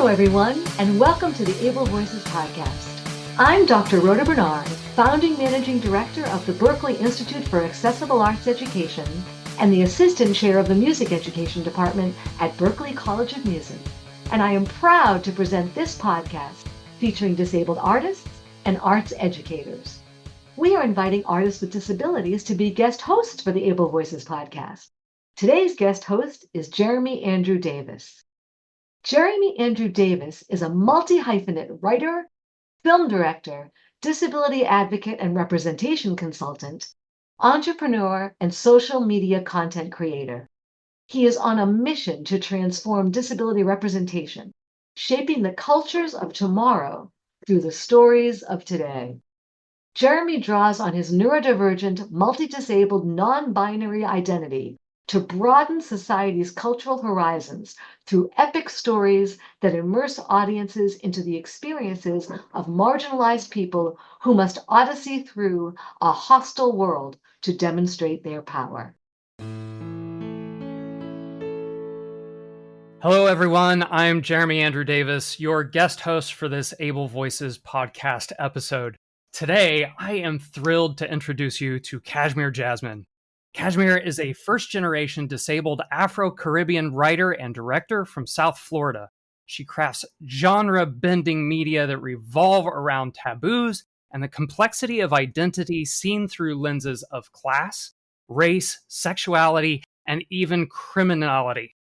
Hello, everyone, and welcome to the Able Voices podcast. I'm Dr. Rhoda Bernard, founding managing director of the Berklee Institute for Accessible Arts Education and the assistant chair of the music education department at Berklee College of Music. And I am proud to present this podcast featuring disabled artists and arts educators. We are inviting artists with disabilities to be guest hosts for the Able Voices podcast. Today's guest host is Jeremy Andrew Davis. Jeremy Andrew Davis is a multi-hyphenate writer, film director, disability advocate and representation consultant, entrepreneur, and social media content creator. He is on a mission to transform disability representation, shaping the cultures of tomorrow through the stories of today. Jeremy draws on his neurodivergent, multi-disabled, non-binary identity to broaden society's cultural horizons through epic stories that immerse audiences into the experiences of marginalized people who must odyssey through a hostile world to demonstrate their power. Hello, everyone. I'm Jeremy Andrew Davis, your guest host for this Able Voices podcast episode. Today, I am thrilled to introduce you to Cashmere Jasmine. Cashmere is a first-generation disabled Afro-Caribbean writer and director from South Florida. She crafts genre-bending media that revolve around taboos and the complexity of identity seen through lenses of class, race, sexuality, and even criminality.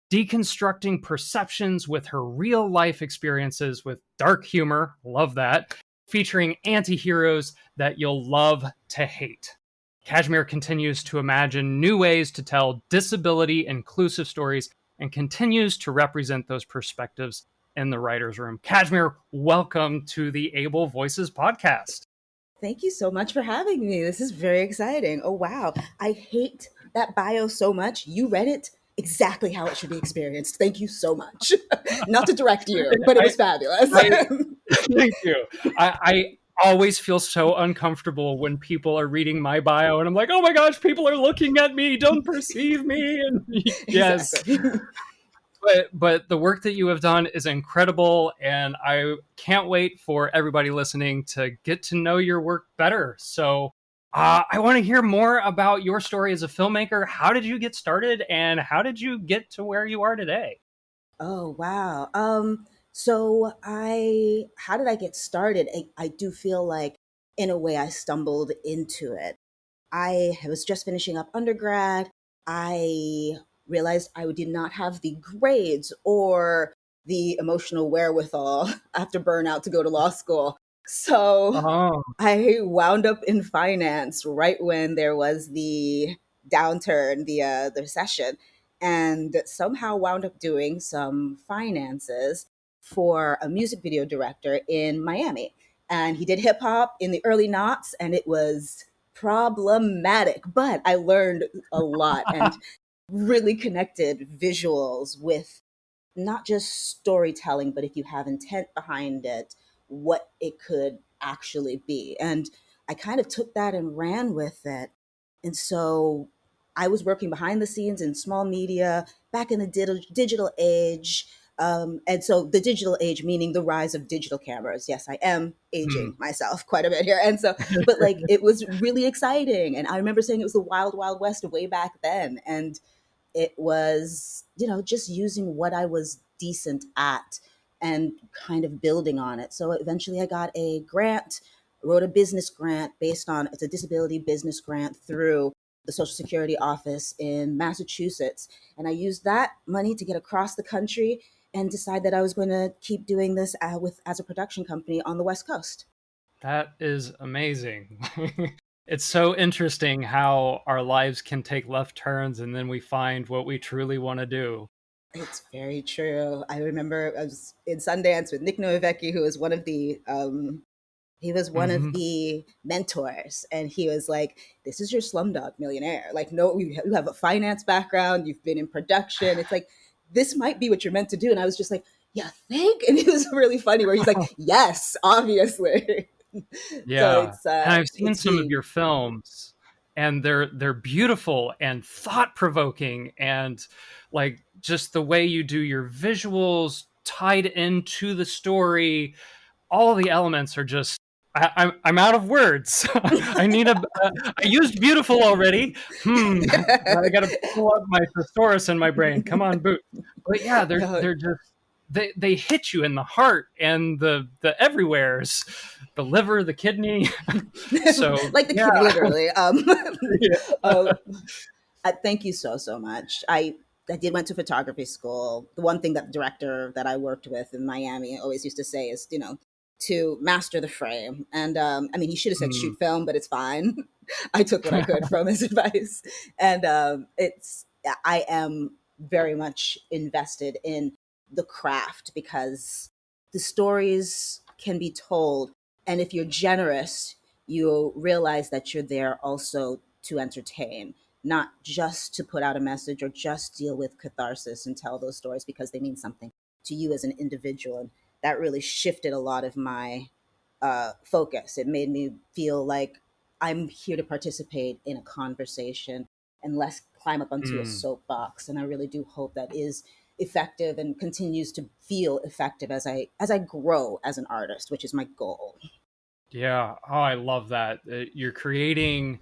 Deconstructing perceptions with her real-life experiences with dark humor, love that, featuring antiheros that you'll love to hate. Cashmere continues to imagine new ways to tell disability-inclusive stories and continues to represent those perspectives in the writer's room. Cashmere, welcome to the Able Voices podcast. Thank you so much for having me. This is very exciting. Oh, wow. I hate that bio so much. You read it exactly how it should be experienced. Thank you so much. Not to direct you, but it was fabulous. Thank you. I always feel so uncomfortable when people are reading my bio and I'm like, oh my gosh, people are looking at me, don't perceive me. And yes. Exactly. But the work that you have done is incredible, and I can't wait for everybody listening to get to know your work better. So I want to hear more about your story as a filmmaker. How did you get started, and how did you get to where you are today? Oh, wow. How did I get started? I do feel like, in a way, I stumbled into it. I was just finishing up undergrad. I realized I did not have the grades or the emotional wherewithal after burnout to go to law school. So I wound up in finance right when there was the downturn, the recession, and somehow wound up doing some finances for a music video director in Miami. And he did hip hop in the early noughts, and it was problematic, but I learned a lot and really connected visuals with not just storytelling, but if you have intent behind it, what it could actually be. And I kind of took that and ran with it. And so I was working behind the scenes in small media back in the digital age. And so the digital age, meaning the rise of digital cameras. Yes, I am aging myself quite a bit here. And so, but like, it was really exciting. And I remember saying it was the wild, wild west way back then. And it was, just using what I was decent at and kind of building on it. So eventually I got a grant, wrote a business grant it's a disability business grant through the Social Security office in Massachusetts. And I used that money to get across the country and decide that I was going to keep doing this as a production company on the West Coast. That is amazing. It's so interesting how our lives can take left turns and then we find what we truly want to do. It's very true. I remember I was in Sundance with Nick Novicki, who was one of the of the mentors, and he was like, "This is your Slumdog Millionaire. Like, no, you have a finance background. You've been in production. It's like this might be what you're meant to do." And I was just like, "Yeah, think." And it was really funny where he's like, "Yes, obviously." Yeah, So and I've seen some of your films, and they're beautiful and thought-provoking, and like just the way you do your visuals tied into the story. All the elements are just, I'm out of words. I need I used beautiful already. I got to pull up my thesaurus in my brain. Come on, boot. But yeah, they're just, they hit you in the heart and the everywheres, the liver, the kidney. So Like the yeah. kidney, literally. Yeah. uh, thank you so much. I did went to photography school. The one thing that the director that I worked with in Miami always used to say is, to master the frame. And I mean, he should have said Mm. shoot film, but it's fine. I took what I could from his advice, and I am very much invested in the craft because the stories can be told, and if you're generous, you realize that you're there also to entertain, not just to put out a message or just deal with catharsis and tell those stories because they mean something to you as an individual. And that really shifted a lot of my focus. It made me feel like I'm here to participate in a conversation and less climb up onto a Mm. soapbox. And I really do hope that is effective and continues to feel effective as I grow as an artist, which is my goal. Yeah. Oh, I love that. You're creating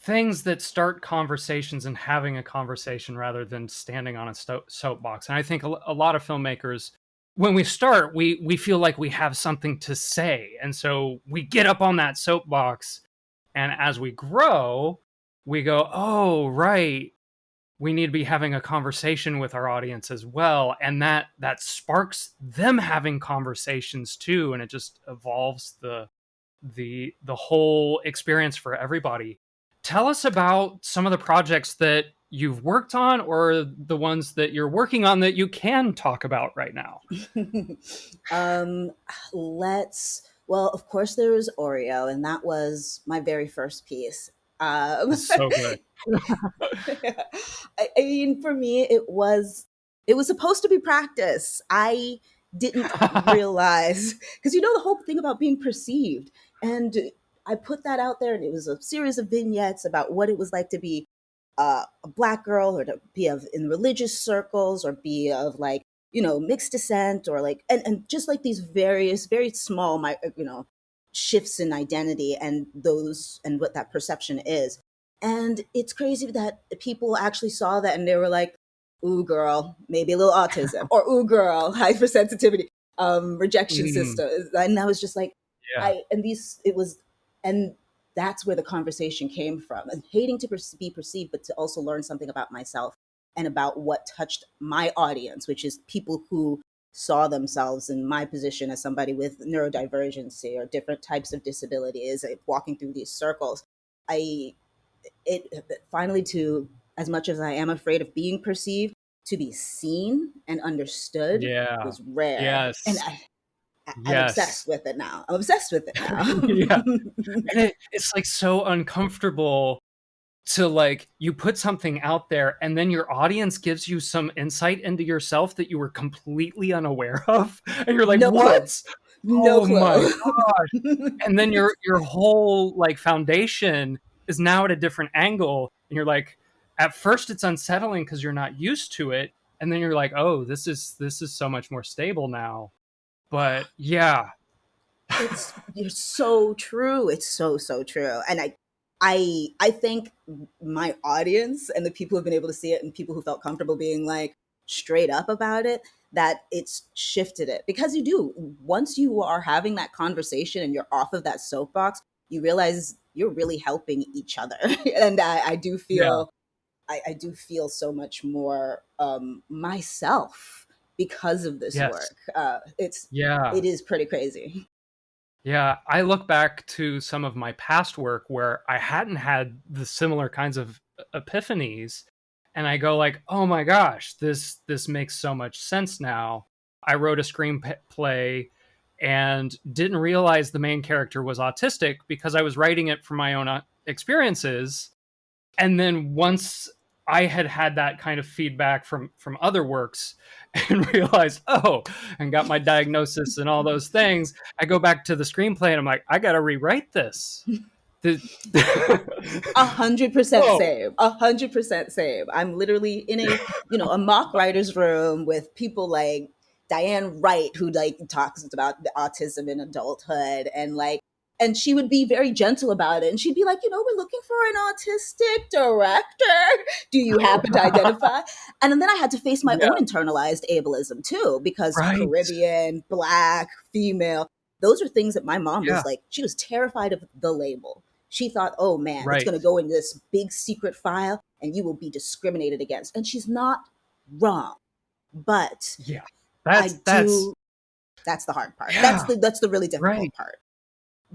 things that start conversations and having a conversation rather than standing on a soapbox. And I think a lot of filmmakers, when we start, we feel like we have something to say, and so we get up on that soapbox. And as we grow, we go, oh right, we need to be having a conversation with our audience as well, and that sparks them having conversations too, and it just evolves the whole experience for everybody. Tell us about some of the projects that you've worked on or the ones that you're working on that you can talk about right now. um, well, of course, there was Oreo, and that was my very first piece. It's so good. I mean, for me, it was supposed to be practice. I didn't realize because the whole thing about being perceived, and I put that out there, and it was a series of vignettes about what it was like to be a black girl, or to be of in religious circles, or be of like mixed descent, or like and just like these various very small my shifts in identity and those and what that perception is. And it's crazy that people actually saw that and they were like, ooh girl, maybe a little autism, or ooh girl, hypersensitivity, rejection Mm, system. And I was just like, yeah. I and these it was and that's where the conversation came from, and hating to be perceived, but to also learn something about myself and about what touched my audience, which is people who saw themselves in my position as somebody with neurodivergency or different types of disabilities, walking through these circles. I it finally, to as much as I am afraid of being perceived, to be seen and understood Yeah. was rare. And Yes. I'm Yes. obsessed with it now. I'm obsessed with it now. Yeah. And it's like so uncomfortable to, like, you put something out there and then your audience gives you some insight into yourself that you were completely unaware of. And you're like, No clue. what? No Oh my clue. gosh. And then your whole like foundation is now at a different angle. And you're like, at first it's unsettling because you're not used to it. And then you're like, oh, this is so much more stable now. But yeah. You're so true. It's so true. And I think my audience and the people who've been able to see it and people who felt comfortable being like straight up about it, that it's shifted it. Because you do, once you are having that conversation and you're off of that soapbox, you realize you're really helping each other. And I do Yeah. feel I do feel so much more myself because of this Yes. work. It's Yeah. it is pretty crazy. Yeah, I look back to some of my past work where I hadn't had the similar kinds of epiphanies, and I go like, "Oh my gosh, this makes so much sense now." I wrote a screenplay and didn't realize the main character was autistic because I was writing it from my own experiences. And then once I had had that kind of feedback from other works and realized, oh, and got my diagnosis and all those things, I go back to the screenplay and I'm like, I got to rewrite this. The- 100% Whoa. same. 100% same. I'm literally in a mock writer's room with people like Diane Wright, who like talks about the autism in adulthood, and she would be very gentle about it. And she'd be like, we're looking for an autistic director. Do you happen to identify? And then I had to face my Yeah. own internalized ableism too, because Right. Caribbean, Black, female, those are things that my mom Yeah. was like, she was terrified of the label. She thought, oh man, it's Right. going to go in this big secret file and you will be discriminated against. And she's not wrong. But Yeah. I That's do, that's the hard part. yeah. That's the really difficult Right. part.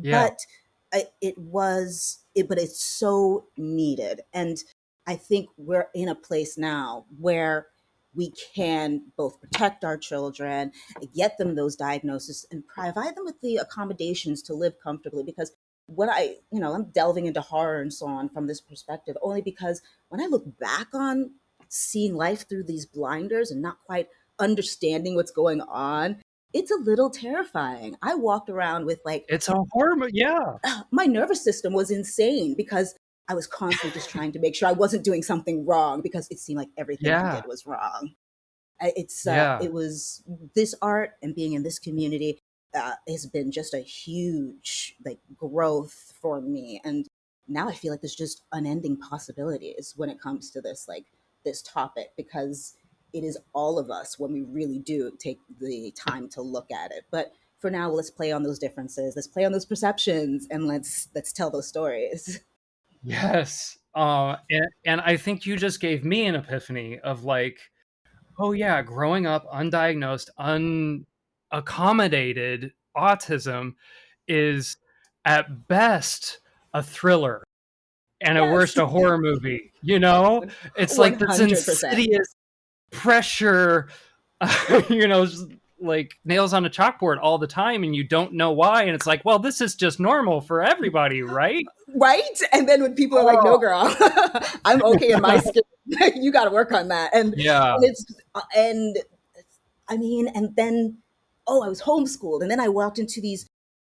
Yeah. But but it's so needed. And I think we're in a place now where we can both protect our children, get them those diagnoses, and provide them with the accommodations to live comfortably. Because when I'm delving into horror and so on from this perspective, only because when I look back on seeing life through these blinders and not quite understanding what's going on, it's a little terrifying. I walked around with like, It's a horror movie. Yeah. my nervous system was insane because I was constantly just trying to make sure I wasn't doing something wrong because it seemed like everything I Yeah. did was wrong. Yeah. It was this art and being in this community has been just a huge like growth for me. And now I feel like there's just unending possibilities when it comes to this topic, because it is all of us when we really do take the time to look at it. But for now, let's play on those differences. Let's play on those perceptions, and let's tell those stories. Yes. And I think you just gave me an epiphany of like, oh yeah, growing up undiagnosed, unaccommodated autism is at best a thriller and at Yes, worst a horror movie. It's like this 100%. insidious pressure, just like nails on a chalkboard all the time, and you don't know why. And it's like, well, this is just normal for everybody, right? Right? And then when people are like, "No, Oh, girl, I'm okay in my skin. You got to work on that." And yeah, and I mean, and then I was homeschooled, and then I walked into these,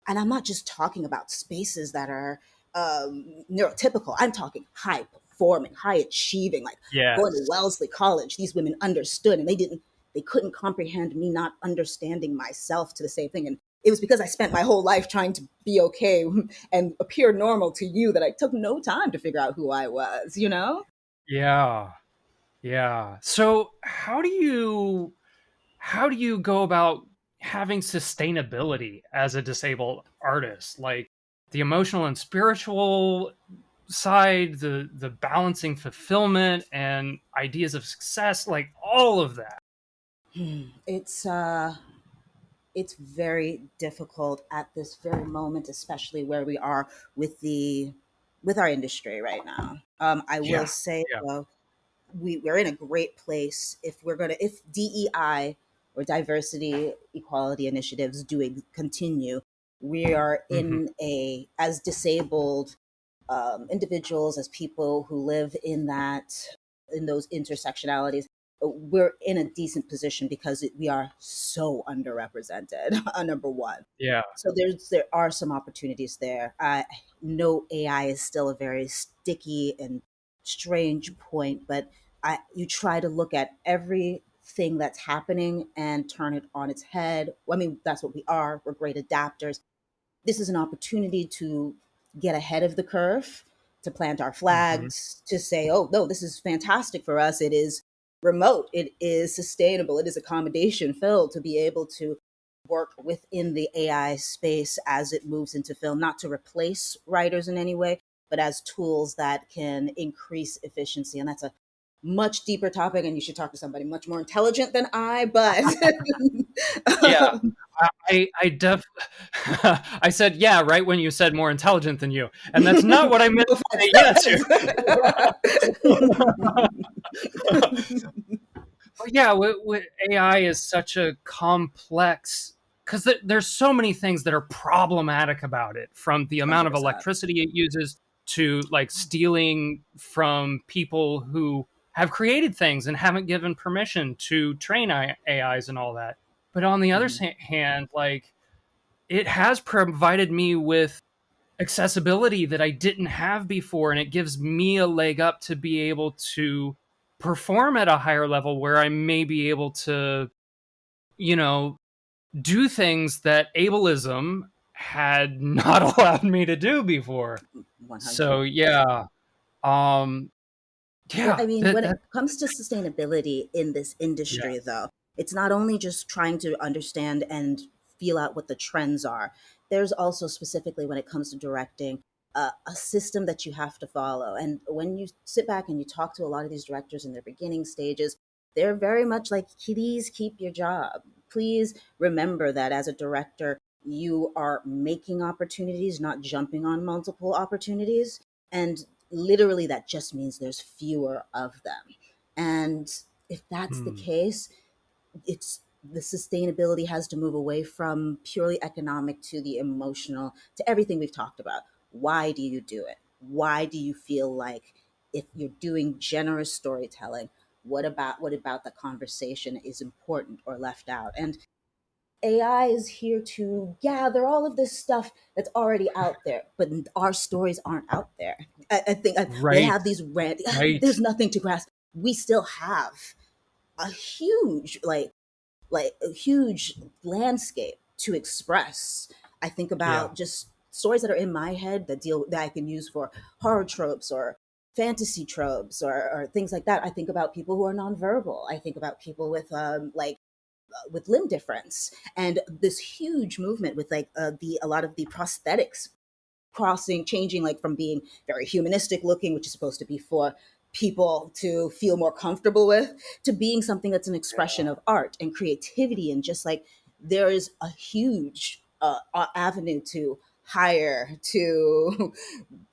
and I'm not just talking about spaces that are neurotypical. I'm talking high performing, high achieving, like going to yes, Wellesley College. These women understood, and they couldn't comprehend me not understanding myself to the same thing. And it was because I spent my whole life trying to be okay and appear normal to you that I took no time to figure out who I was, yeah, yeah. So how do you go about having sustainability as a disabled artist? Like the emotional and spiritual side, the balancing fulfillment and ideas of success, like all of that. It's it's very difficult at this very moment, especially where we are with our industry right now. I will Yeah. say Yeah. though, we're in a great place if DEI or diversity equality initiatives continue. We are Hmm. in a as disabled individuals, as people who live in those intersectionalities, we're in a decent position because we are so underrepresented. Number one, Yeah. so there are some opportunities there. I know AI is still a very sticky and strange point, but you try to look at everything that's happening and turn it on its head. I mean, that's what we are. We're great adapters. This is an opportunity to get ahead of the curve, to plant our Hmm. flags, to say, oh, no, this is fantastic for us. It is remote, it is sustainable, it is accommodation filled, to be able to work within the AI space as it moves into film, not to replace writers in any way, but as tools that can increase efficiency. And that's a much deeper topic, and you should talk to somebody much more intelligent than I. But Yeah. I def I said yeah right when you said more intelligent than you, and that's not what I meant Before to say yes to. But yeah, with AI is such a complex, because there's so many things that are problematic about it, from the amount of 100%. electricity it uses to like stealing from people who have created things and haven't given permission to train AIs and all that. But on the other Mhm. hand, like it has provided me with accessibility that I didn't have before, and it gives me a leg up to be able to perform at a higher level where I may be able to, do things that ableism had not allowed me to do before. 100. So yeah. Well, Yeah, I mean, when it comes to sustainability in this yeah. industry, though, it's not only just trying to understand and feel out what the trends are. There's also specifically when it comes to directing a system that you have to follow. And when you sit back and you talk to a lot of these directors in their beginning stages, they're very much like, please keep your job. Please remember that as a director, you are making opportunities, not jumping on multiple opportunities. And literally that just means there's fewer of them. And if that's the Hmm. case, it's the sustainability has to move away from purely economic to the emotional, to everything we've talked about. Why do you do it? Why do you feel like, if you're doing generous storytelling, what about the conversation is important or left out? And AI is here to gather all of this stuff that's already out there, but our stories aren't out there. I think they Right. have these Right. there's nothing to grasp. We still have a huge, like a huge landscape to express. I think Yeah. about just stories that are in my head that I can use for horror tropes or fantasy tropes or things like that. I think about people who are nonverbal. I think about people with limb difference, and this huge movement with the a lot of the prosthetics changing, like from being very humanistic looking, which is supposed to be for people to feel more comfortable with, to being something that's an expression of art and creativity. And just like, there is a huge avenue to hire, to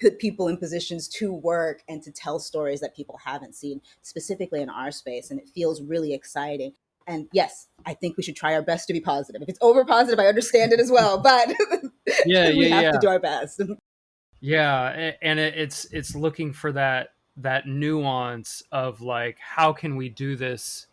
put people in positions to work and to tell stories that people haven't seen, specifically in our space. And it feels really exciting. And yes, I think we should try our best to be positive. If it's over positive, I understand it as well, but Yeah. we Yeah. have to Yeah. do our best. Yeah. And it's looking for that nuance of like, how can we do this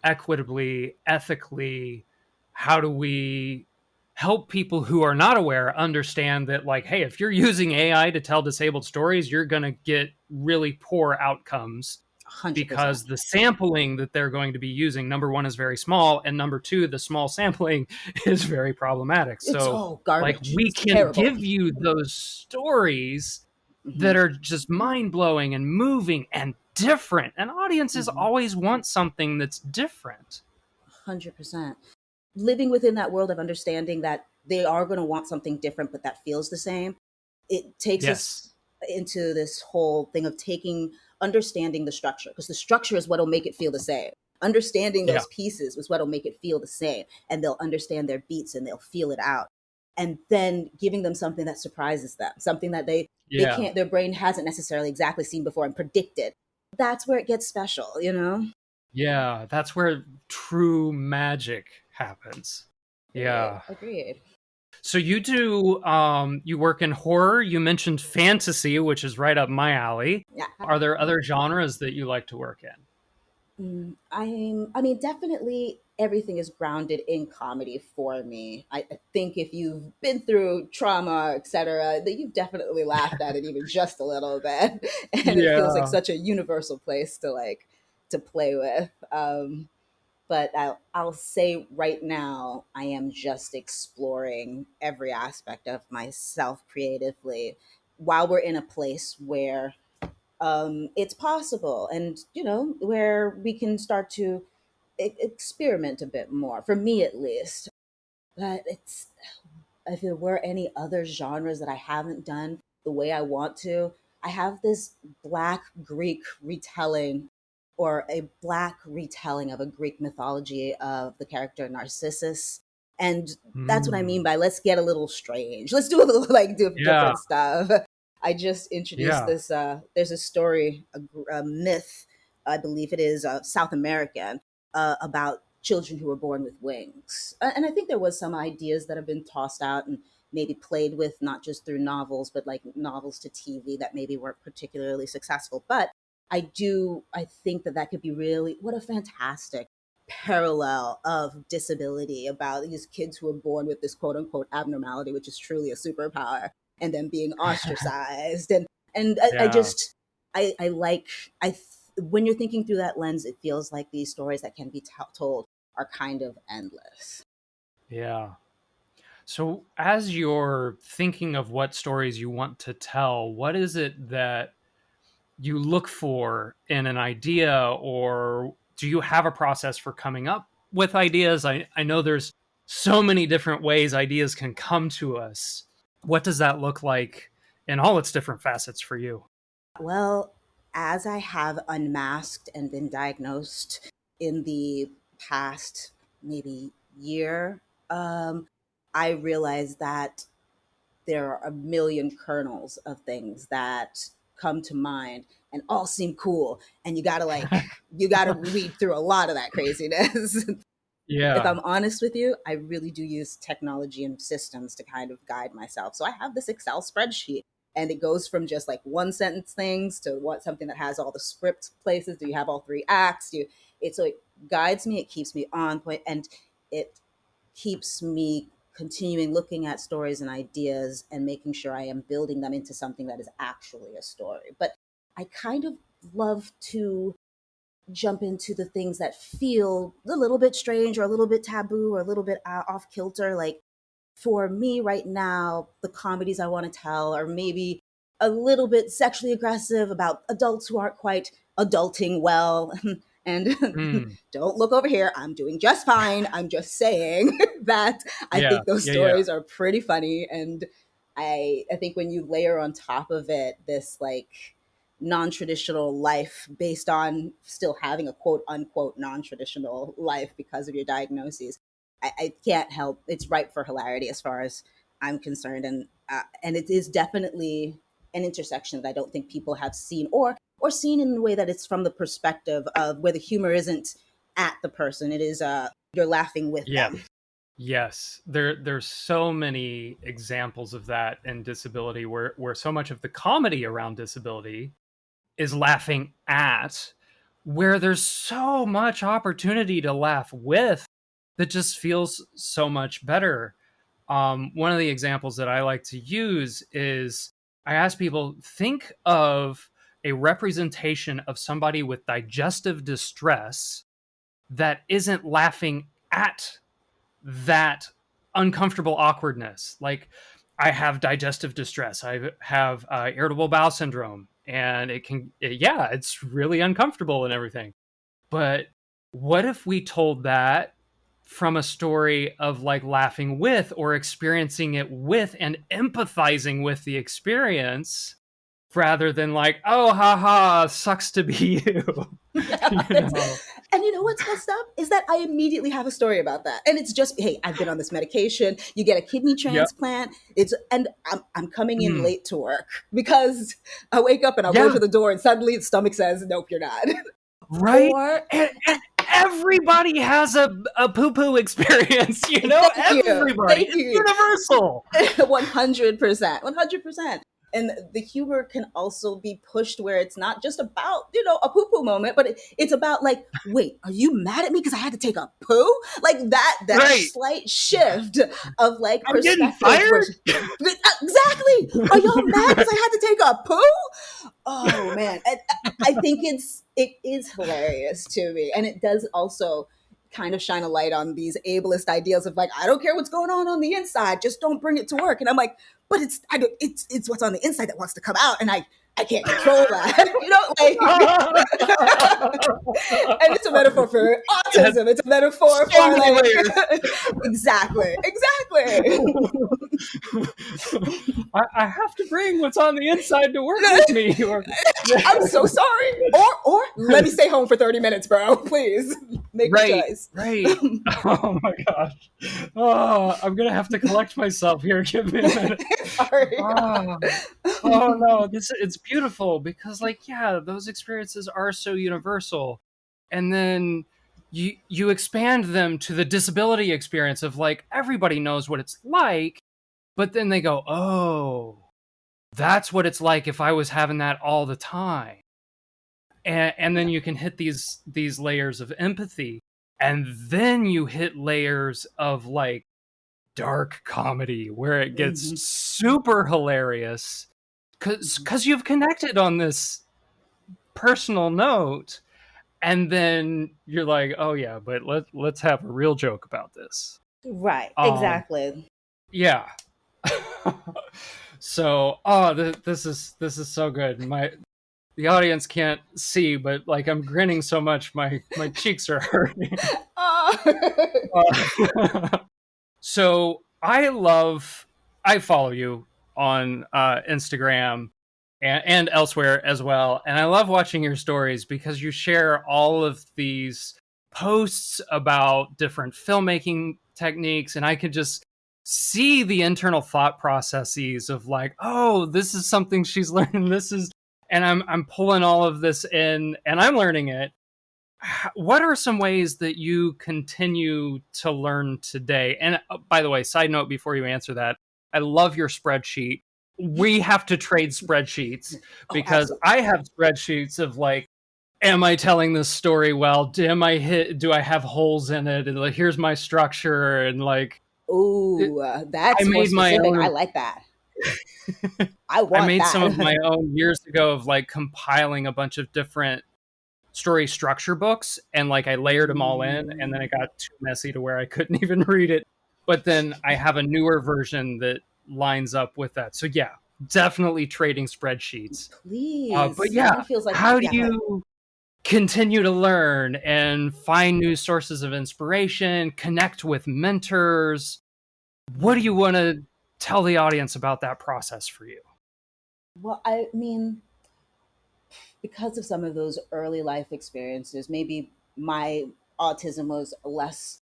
equitably, ethically? How do we help people who are not aware understand that, like, hey, if you're using AI to tell disabled stories, you're going to get really poor outcomes, 100%. because the sampling that they're going to be using, number one, is very small, and number two, the small sampling is very problematic. It's So all like, garbage. we It's can terrible. give you those stories Hmm. that are just mind-blowing and moving and different, and audiences Hmm. always want something that's different. 100%. Living within that world of understanding that they are going to want something different, but that feels the same, it takes us Yes. into this whole thing of understanding the structure, because the structure is what will make it feel the same. Understanding Yeah. those pieces was what will make it feel the same, and they'll understand their beats and they'll feel it out. And then giving them something that surprises them, something that they Yeah. can't, their brain hasn't necessarily exactly seen before and predicted. That's where it gets special, you know? Yeah, that's where true magic happens. Agreed. Yeah. Agreed. So you work in horror, you mentioned fantasy, which is right up my alley. Yeah. Are there other genres that you like to work in? I mean, definitely everything is grounded in comedy for me. I think if you've been through trauma, etc., that you've definitely laughed at it even just a little bit, and it feels like Yeah. such a universal place to play with. But I'll say right now, I am just exploring every aspect of myself creatively, while we're in a place where it's possible, and where we can start to experiment a bit more, for me at least. But it's if there were any other genres that I haven't done the way I want to, I have this black Greek retelling, or a black retelling of a Greek mythology of the character Narcissus. And that's what I mean Mm. by, let's get a little strange. Let's do a little like Yeah. different stuff. I just introduced Yeah. this. There's a story, a myth, I believe it is South American, about children who were born with wings. And I think there was some ideas that have been tossed out and maybe played with, not just through novels, but like novels to TV that maybe weren't particularly successful. But I think that could be really, what a fantastic parallel of disability, about these kids who are born with this quote unquote abnormality, which is truly a superpower, and then being ostracized. And I Yeah. just, I like, when you're thinking through that lens, it feels like these stories that can be told are kind of endless. Yeah. So as you're thinking of what stories you want to tell, what is it that you look for in an idea, or do you have a process for coming up with ideas? I know there's so many different ways ideas can come to us. What does that look like in all its different facets for you? Well, as I have unmasked and been diagnosed in the past maybe year, I realized that there are a million kernels of things that come to mind and all seem cool. And you gotta read through a lot of that craziness. If Yeah. I'm honest with you, I really do use technology and systems to kind of guide myself. So I have this Excel spreadsheet, and it goes from just like one sentence things to what something that has all the script places. Do you have all three acts? Do you, it guides me, it keeps me on point, and it keeps me continuing looking at stories and ideas and making sure I am building them into something that is actually a story. But I kind of love to jump into the things that feel a little bit strange or a little bit taboo or a little bit off kilter. Like for me right now, the comedies I want to tell are maybe a little bit sexually aggressive about adults who aren't quite adulting well. And Mm. don't look over here. I'm doing just fine. I'm just saying that I Yeah. think those Yeah. Yeah. stories are pretty funny. And I think when you layer on top of it this like non-traditional life based on still having a quote unquote non-traditional life because of your diagnoses, I can't help, it's ripe for hilarity as far as I'm concerned. And it is definitely an intersection that I don't think people have seen or seen in the way that it's from the perspective of where the humor isn't at the person, it is you're laughing with Yeah. them. Yes, there's so many examples of that in disability, where so much of the comedy around disability is laughing at, where there's so much opportunity to laugh with that just feels so much better. One of the examples that I like to use is I ask people, think of a representation of somebody with digestive distress that isn't laughing at that uncomfortable awkwardness. Like, I have digestive distress. I have irritable bowel syndrome, and yeah, it's really uncomfortable and everything. But what if we told that from a story of like laughing with or experiencing it with and empathizing with the experience rather than like, oh, haha, sucks to be you. you know? And you know what's messed up is that I immediately have a story about that, and it's just, hey, I've been on this medication. You get a kidney Yep. transplant. I'm coming in Mm. late to work because I wake up and I'll go Yeah. to the door, and suddenly the stomach says, "Nope, you're not." Right? Or And everybody has a poo-poo experience, you know? thank you, Everybody. thank It's you. universal. 100%, 100%. And the humor can also be pushed where it's not just about, a poo poo moment, but it's about like, wait, are you mad at me because I had to take a poo? Like that Right. slight shift of like I'm getting perspective. fired? Exactly. Are y'all mad because I had to take a poo? Oh man. And I think it is hilarious to me. And it does also kind of shine a light on these ableist ideals of like, I don't care what's going on the inside, just don't bring it to work. And I'm like, but it's what's on the inside that wants to come out, and I can't control that. Like, and it's a metaphor for autism. It's a metaphor So for many like layers. exactly. I have to bring what's on the inside to work with me. I'm so sorry. Or let me stay home for 30 minutes, bro. Please make a choice. Right. Oh my gosh. Oh, I'm gonna have to collect myself here. Give me a minute. Sorry. Oh no, it's beautiful because like, yeah, those experiences are so universal. And then you expand them to the disability experience of like everybody knows what it's like, but then they go, "Oh, that's what it's like if I was having that all the time." And then you can hit these layers of empathy, and then you hit layers of like dark comedy where it gets Mhm. super hilarious because you've connected on this personal note, And then you're like, oh yeah, but let's have a real joke about this. Right, Um, exactly. yeah. So, this is so good. The audience can't see, but like I'm grinning so much, my cheeks are hurting. Oh. So I follow you on Instagram and elsewhere as well. And I love watching your stories because you share all of these posts about different filmmaking techniques. And I could just see the internal thought processes of like, oh, this is something she's learning. And I'm pulling all of this in and I'm learning it. What are some ways that you continue to learn today? And by the way, side note before you answer that, I love your spreadsheet. We have to trade spreadsheets Oh, because absolutely. I have spreadsheets of like, am I telling this story well? Do I have holes in it? And like, here's my structure. And like, Ooh, I that's more made my specific. I own. like that. I I want made some of that. my own years ago of like compiling a bunch of different story structure books and like I layered them all in and then it Mm, got too messy to where I couldn't even read it. But then I have a newer version that lines up with that. So yeah, definitely trading spreadsheets. But please. yeah, Mine feels like, how do yeah, go ahead. you continue to learn and find new sources of inspiration, connect with mentors? What do you want to tell the audience about that process for you? Well, I mean, because of some of those early life experiences, maybe my autism was less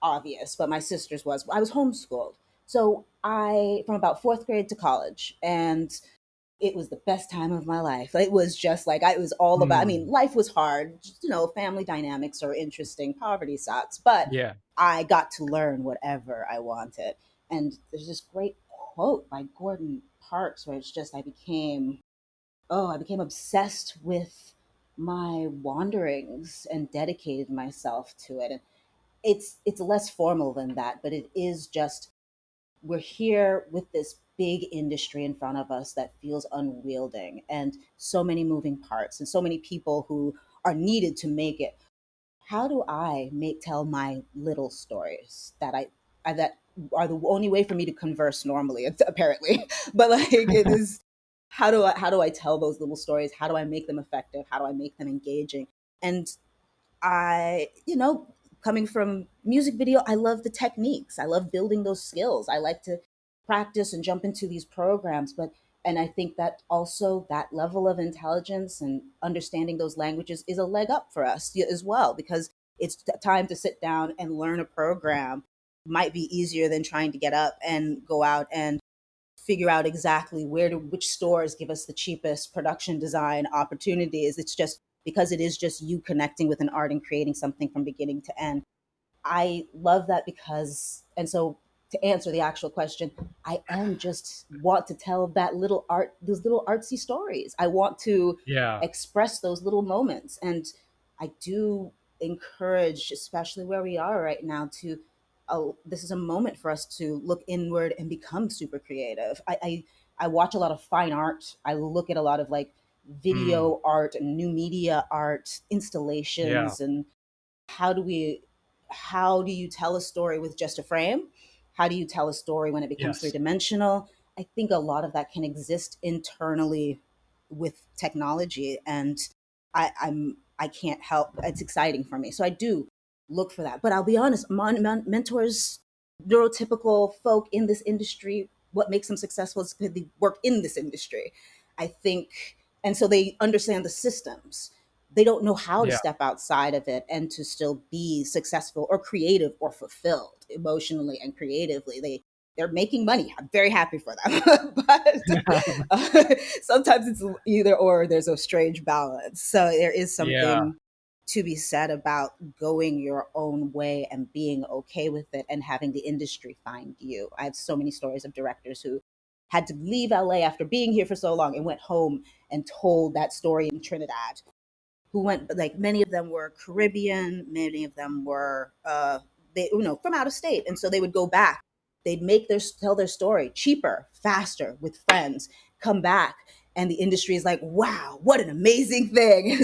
obvious, but my sister's was. I was homeschooled. So from about fourth grade to college, and it was the best time of my life. It was just like, it was all about, I mean, Hmm. life was hard. Family dynamics are interesting, poverty sucks, but Yeah. I got to learn whatever I wanted. And there's this great quote by Gordon Parks where it's just, I became obsessed with my wanderings and dedicated myself to it. And it's less formal than that, but it is just, we're here with this big industry in front of us that feels unwielding and so many moving parts and so many people who are needed to make it. How do I make tell my little stories that are the only way for me to converse normally, apparently. But like, it is, how do I tell those little stories? How do I make them effective? How do I make them engaging? And coming from music video, I love the techniques. I love building those skills. I like to practice and jump into these programs, and I think that also that level of intelligence and understanding those languages is a leg up for us as well, because it's time to sit down and learn a program might be easier than trying to get up and go out and figure out exactly which stores give us the cheapest production design opportunities. It's just because it is just you connecting with an art and creating something from beginning to end. I love that because, and so to answer the actual question, I am just want to tell those little artsy stories. I want to Yeah. express those little moments. And I do encourage, especially where we are right now, this is a moment for us to look inward and become super creative. I watch a lot of fine art. I look at a lot of like Mm. video art and new media art Yeah. installations, and how do we how do you tell a story with just a frame? How do you tell a story when it becomes three Yes. dimensional? I think a lot of that can exist internally with technology, and I can't help. It's exciting for me, so I do look for that. But I'll be honest, mentors, neurotypical folk in this industry, what makes them successful is because they work in this industry. I think, and so they understand the systems. They don't know how to Yeah. step outside of it and to still be successful or creative or fulfilled emotionally and creatively. They're making money. I'm very happy for them. But sometimes it's either or, there's a strange balance. So there is Yeah. something to be said about going your own way and being okay with it and having the industry find you. I have so many stories of directors who had to leave LA after being here for so long and went home and told that story in Trinidad, who went, like, many of them were Caribbean, many of them were they from out of state, and so they would go back. They'd tell their story cheaper, faster, with friends, come back, and the industry is like, wow, what an amazing thing.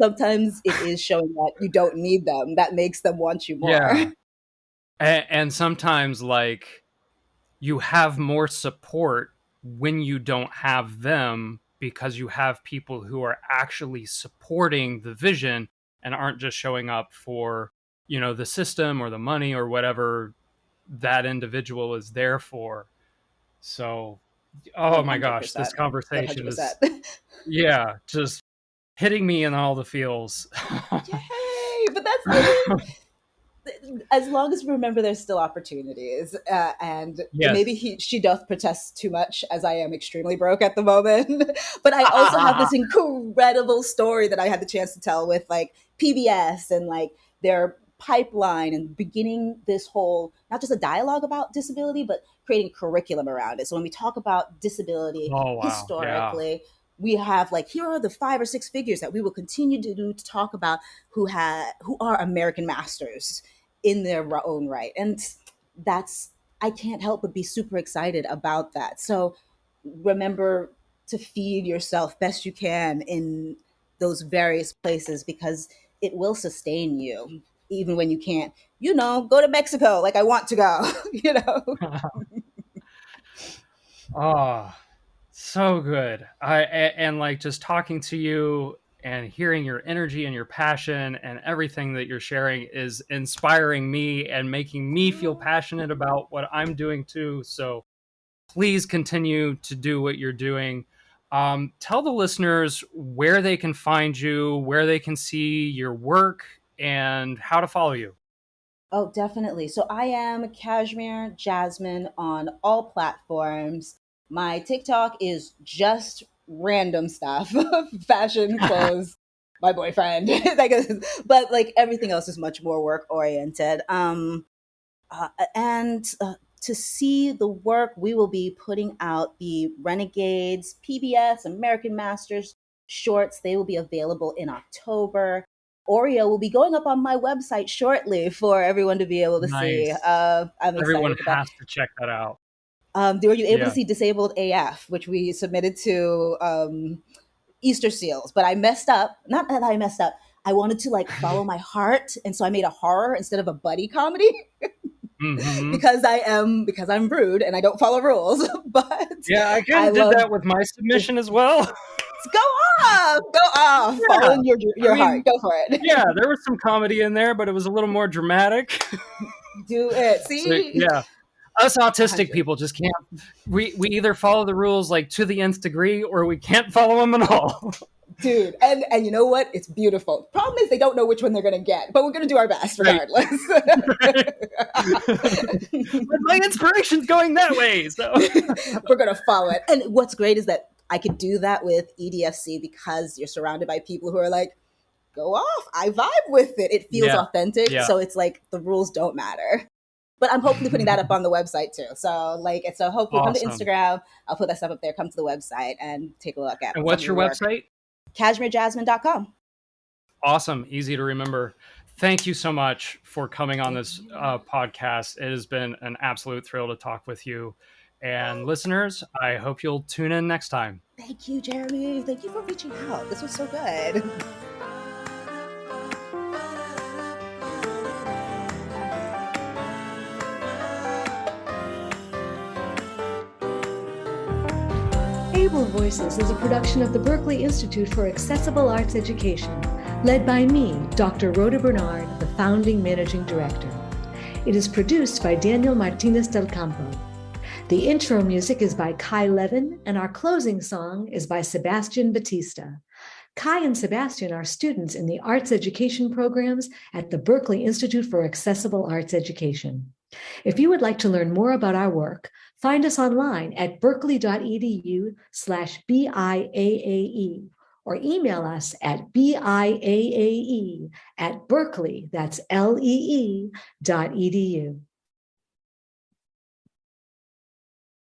sometimes it is showing that you don't need them. That makes them want you more. Yeah. And sometimes, like, you have more support when you don't have them because you have people who are actually supporting the vision and aren't just showing up for, the system or the money or whatever that individual is there for. So, oh my gosh, this 100%. conversation 100%. is, just hitting me in all the feels. Yay! But as long as we remember there's still opportunities, and Yes. maybe she doth protest too much, as I am extremely broke at the moment. But I also have this incredible story that I had the chance to tell with like PBS and like their pipeline and beginning this whole, not just a dialogue about disability, but creating curriculum around it. So when we talk about disability Oh, wow. historically, we have like, here are the 5 or 6 figures that we will continue to do to talk about who are American masters in their own right. And I can't help but be super excited about that. So remember to feed yourself best you can in those various places, because it will sustain you even when you can't, go to Mexico like I want to go, Oh, so good. And like just talking to you and hearing your energy and your passion and everything that you're sharing is inspiring me and making me feel passionate about what I'm doing too. So please continue to do what you're doing. Tell the listeners where they can find you, where they can see your work, and how to follow you. Oh, definitely. So I am Cashmere Jasmine on all platforms. My TikTok is just random stuff, fashion, clothes, my boyfriend, but like everything else is much more work oriented. And to see the work, we will be putting out the Renegades PBS American Masters shorts. They will be available in October. Oreo will be going up on my website shortly for everyone to be able to see. Nice. I'm Everyone excited for that. has to check that out. Were you able to Yeah. see Disabled AF, which we submitted to Easter Seals? But I messed up. Not that I messed up. I wanted to like follow my heart, and so I made a horror instead of a buddy comedy. Mm-hmm. because I'm rude and I don't follow rules. But Yeah, I kind of did that with my submission as well. Go off, Yeah. follow your heart. Go for it. Yeah, there was some comedy in there, but it was a little more dramatic. Do it. See, So, yeah, us autistic 100. people just can't. We either follow the rules like to the nth degree, or we can't follow them at all. Dude, and you know what? It's beautiful. Problem is they don't know which one they're going to get, but we're going to do our best regardless. Right. But my inspiration's going that way, so we're going to follow it. And what's great is that I could do that with EDFC because you're surrounded by people who are like, go off. I vibe with it. It feels authentic. Yeah. So it's like the rules don't matter. But I'm hopefully putting that up on the website too. So hopefully come to Instagram. I'll put that stuff up there. Come to the website and take a look at it. And what's your website? CashmereJasmine.com. Awesome. Easy to remember. Thank you so much for coming on this podcast. It has been an absolute thrill to talk with you. And listeners, I hope you'll tune in next time. Thank you, Jeremy. Thank you for reaching out. This was so good. Able Voices is a production of the Berklee Institute for Accessible Arts Education, led by me, Dr. Rhoda Bernard, the founding managing director. It is produced by Daniel Martinez del Campo. The intro music is by Kai Levin, and our closing song is by Sebastian Batista. Kai and Sebastian are students in the arts education programs at the Berklee Institute for Accessible Arts Education. If you would like to learn more about our work, find us online at berklee.edu/BIAAE or email us at BIAAE@Berklee, that's LEE.edu.